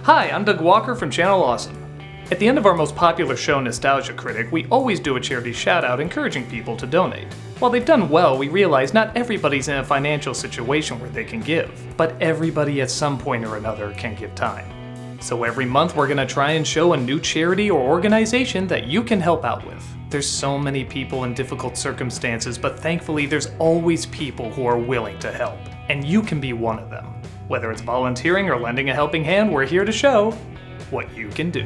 Hi, I'm Doug Walker from Channel Awesome. At the end of our most popular show, Nostalgia Critic, we always do a charity shout-out encouraging people to donate. While they've done well, we realize not everybody's in a financial situation where they can give, but everybody at some point or another can give time. So every month we're going to try and show a new charity or organization that you can help out with. There's so many people in difficult circumstances, but thankfully there's always people who are willing to help, and you can be one of them. Whether it's volunteering or lending a helping hand, we're here to show what you can do.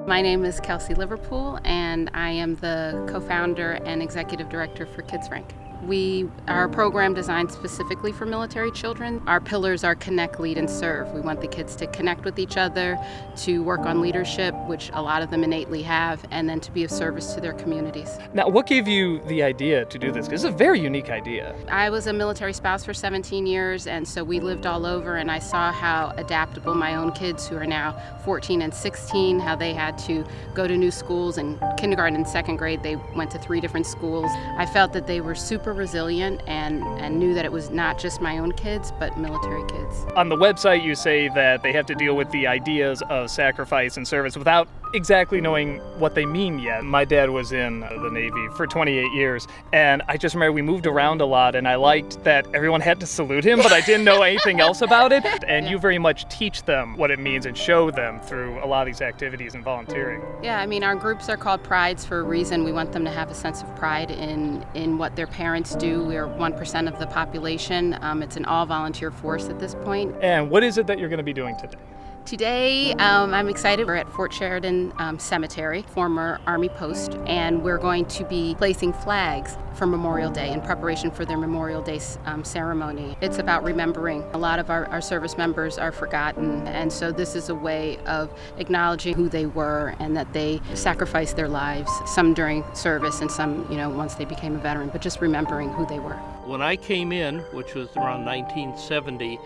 My name is Kelsey Liverpool, and I am the co-founder and executive director for Kids Rank. We are a program designed specifically for military children. Our pillars are connect, lead, and serve. We want the kids to connect with each other, to work on leadership, which a lot of them innately have, and then to be of service to their communities. Now, what gave you the idea to do this? Because it's a very unique idea. I was a military spouse for 17 years, and so we lived all over, and I saw how adaptable my own kids, who are now 14 and 16, how they had to go to new schools. In kindergarten and second grade, they went to 3 different schools. I felt that they were super resilient and knew that it was not just my own kids, but military kids. On the website, you say that they have to deal with the ideas of sacrifice and service without exactly knowing what they mean yet. My dad was in the Navy for 28 years, and I just remember we moved around a lot, and I liked that everyone had to salute him, but I didn't know anything else about it. And you very much teach them what it means and show them through a lot of these activities and volunteering. Yeah, I mean, our groups are called Prides for a reason. We want them to have a sense of pride in what their parents do. We're 1% of the population. It's an all-volunteer force at this point. And what is it that you're going to be doing today? Today, I'm excited. We're at Fort Sheridan Cemetery, former Army post, and we're going to be placing flags for Memorial Day in preparation for their Memorial Day ceremony. It's about remembering. A lot of our service members are forgotten, and so this is a way of acknowledging who they were and that they sacrificed their lives, some during service and some, once they became a veteran, but just remembering who they were. When I came in, which was around 1970,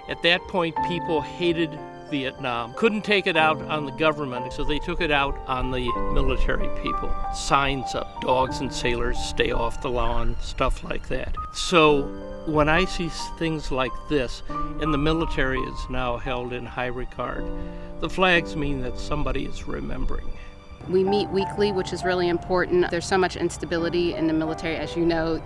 at that point people hated Vietnam, couldn't take it out on the government, so they took it out on the military people. Signs up, dogs and sailors stay off the lawn, stuff like that. So when I see things like this, and the military is now held in high regard, the flags mean that somebody is remembering. We meet weekly, which is really important. There's so much instability in the military, as you know,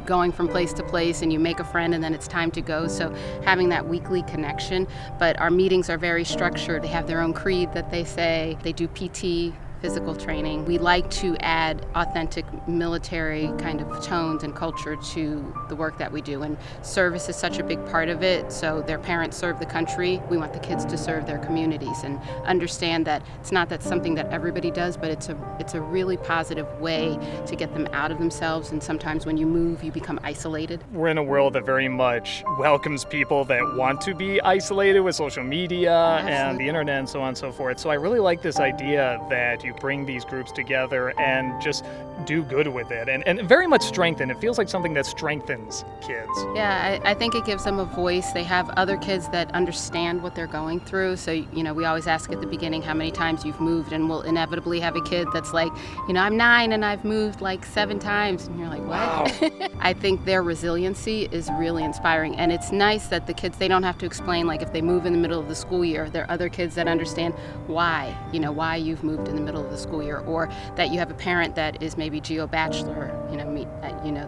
going from place to place, and you make a friend and then it's time to go. So having that weekly connection. But our meetings are very structured. They have their own creed that they say. They do PT, physical training. We like to add authentic military kind of tones and culture to the work that we do, and service is such a big part of it. So their parents serve the country. We want the kids to serve their communities and understand that it's not that something that everybody does, but it's a really positive way to get them out of themselves. And sometimes when you move, you become isolated. We're in a world that very much welcomes people that want to be isolated with social media and the internet and so on and so forth. So I really like this idea that you bring these groups together and just do good with it and very much strengthen. It feels like something that strengthens kids. Yeah, I think it gives them a voice. They have other kids that understand what they're going through. So, we always ask at the beginning how many times you've moved, and we'll inevitably have a kid that's like, I'm 9 and I've moved like 7 times. And you're like, what? Wow. I think their resiliency is really inspiring. And it's nice that the kids, they don't have to explain, like if they move in the middle of the school year, there are other kids that understand why, why you've moved in the middle of the school year, or that you have a parent that is maybe geo-bachelor,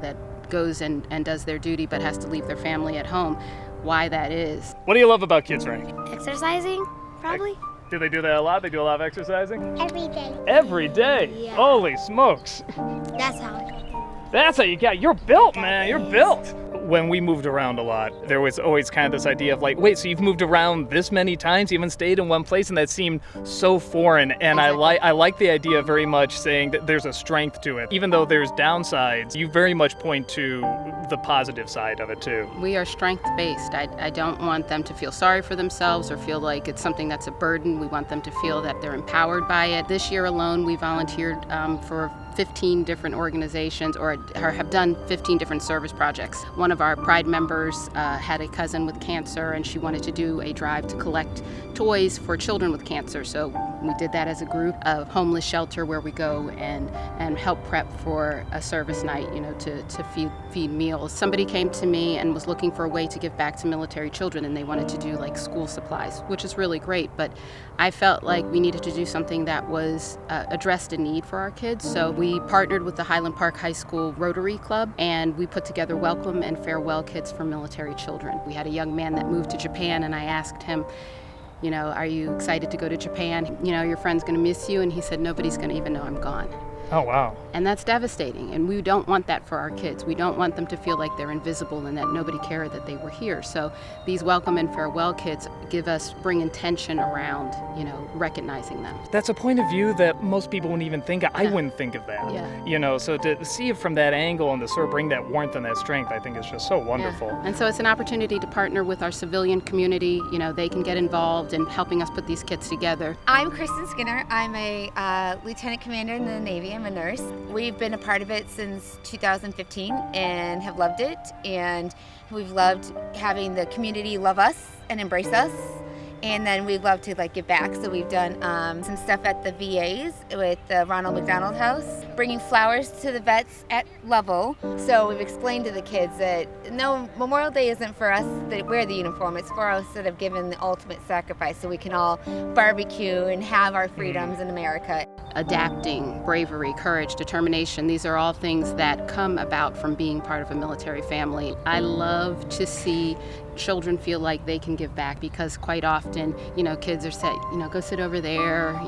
that goes and does their duty but has to leave their family at home, why that is. What do you love about Kids Rank? Exercising, probably. Do they do that a lot? They do a lot of exercising? Every day. Every day? Yeah. Holy smokes. That's how I got That's how you got. You're built, man. You're built. When we moved around a lot, there was always kind of this idea of like, wait, so you've moved around this many times, you haven't stayed in one place, and that seemed so foreign. And exactly. I like the idea very much saying that there's a strength to it. Even though there's downsides, you very much point to the positive side of it too. We are strength-based. I don't want them to feel sorry for themselves or feel like it's something that's a burden. We want them to feel that they're empowered by it. This year alone, we volunteered for 15 different organizations or have done 15 different service projects. One of our Pride members had a cousin with cancer, and she wanted to do a drive to collect toys for children with cancer. So we did that as a group. A homeless shelter where we go and help prep for a service night, to feed meals. Somebody came to me and was looking for a way to give back to military children, and they wanted to do like school supplies, which is really great. But I felt like we needed to do something that was addressed a need for our kids. So we partnered with the Highland Park High School Rotary Club, and we put together welcome and farewell kits for military children. We had a young man that moved to Japan, and I asked him, are you excited to go to Japan? Your friend's going to miss you. And he said, nobody's going to even know I'm gone. Oh, wow. And that's devastating. And we don't want that for our kids. We don't want them to feel like they're invisible and that nobody cared that they were here. So these welcome and farewell kits bring intention around, recognizing them. That's a point of view that most people wouldn't even think of. I wouldn't think of that. Yeah. So to see it from that angle and to sort of bring that warmth and that strength, I think is just so wonderful. Yeah. And so it's an opportunity to partner with our civilian community. They can get involved in helping us put these kits together. I'm Kristen Skinner. I'm a lieutenant commander in the Navy. I'm a nurse. We've been a part of it since 2015 and have loved it. And we've loved having the community love us and embrace us. And then we'd love to give back. So we've done some stuff at the VAs with the Ronald McDonald House, bringing flowers to the vets at level. So we've explained to the kids that no, Memorial Day isn't for us that wear the uniform. It's for us that have given the ultimate sacrifice so we can all barbecue and have our freedoms in America. Adapting, bravery, courage, determination, these are all things that come about from being part of a military family. I love to see children feel like they can give back, because quite often, kids are said, go sit over there,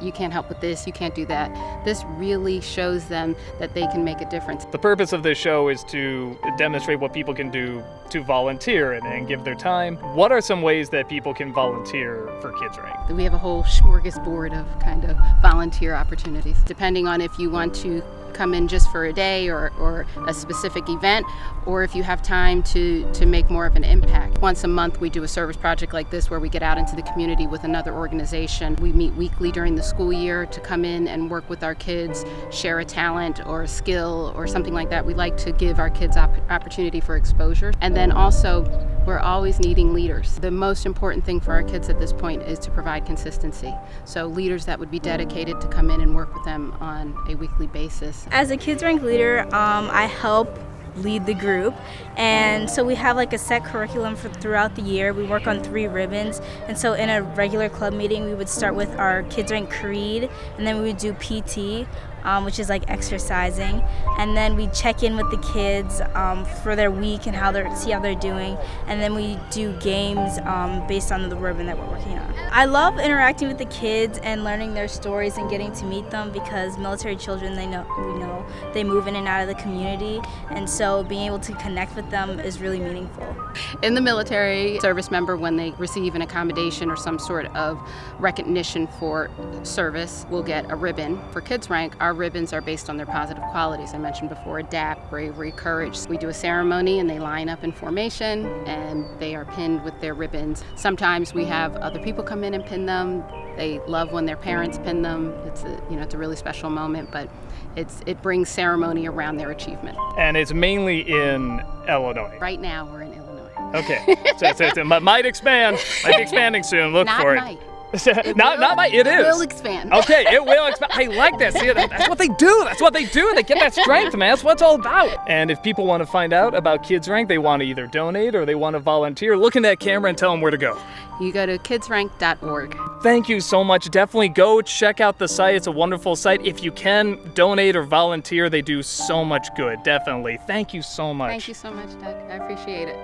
you can't help with this, you can't do that. This really shows them that they can make a difference. The purpose of this show is to demonstrate what people can do to volunteer and give their time. What are some ways that people can volunteer for Kids Rank? We have a whole smorgasbord of kind of volunteer opportunities, depending on if you want to come in just for a day or a specific event, or if you have time to make more of an impact. Once a month we do a service project like this where we get out into the community with another organization. We meet weekly during the school year to come in and work with our kids, share a talent or a skill or something like that. We like to give our kids opportunity for exposure. And then also, we're always needing leaders. The most important thing for our kids at this point is to provide consistency. So leaders that would be dedicated to come in and work with them on a weekly basis. As a Kids Rank leader, I help lead the group, and so we have a set curriculum for throughout the year. We work on 3 ribbons, and so in a regular club meeting we would start with our Kids Rank Creed, and then we would do PT, which is exercising, and then we check in with the kids for their week and see how they're doing, and then we do games based on the ribbon that we're working on. I love interacting with the kids and learning their stories and getting to meet them, because military children, they move in and out of the community, and so being able to connect with them is really meaningful. In the military, service member, when they receive an accommodation or some sort of recognition for service, will get a ribbon. For Kids Rank, our ribbons are based on their positive qualities. I mentioned before, adapt, bravery, courage. We do a ceremony and they line up in formation and they are pinned with their ribbons. Sometimes we have other people come in and pin them. They love when their parents pin them. It's a really special moment, but it brings ceremony around their achievement. And it's mainly in Illinois. Right now we're in Illinois. Okay, so it might expand. Might be expanding soon. Look Not for it. might. Not my. It is. It will expand. Okay, it will expand. I like that. See, that's what they do. That's what they do. They get that strength, man. That's what it's all about. And if people want to find out about Kids Rank, they want to either donate or they want to volunteer, look in that camera and tell them where to go. You go to kidsrank.org. Thank you so much. Definitely go check out the site. It's a wonderful site. If you can donate or volunteer, they do so much good. Definitely. Thank you so much. Thank you so much, Doug. I appreciate it.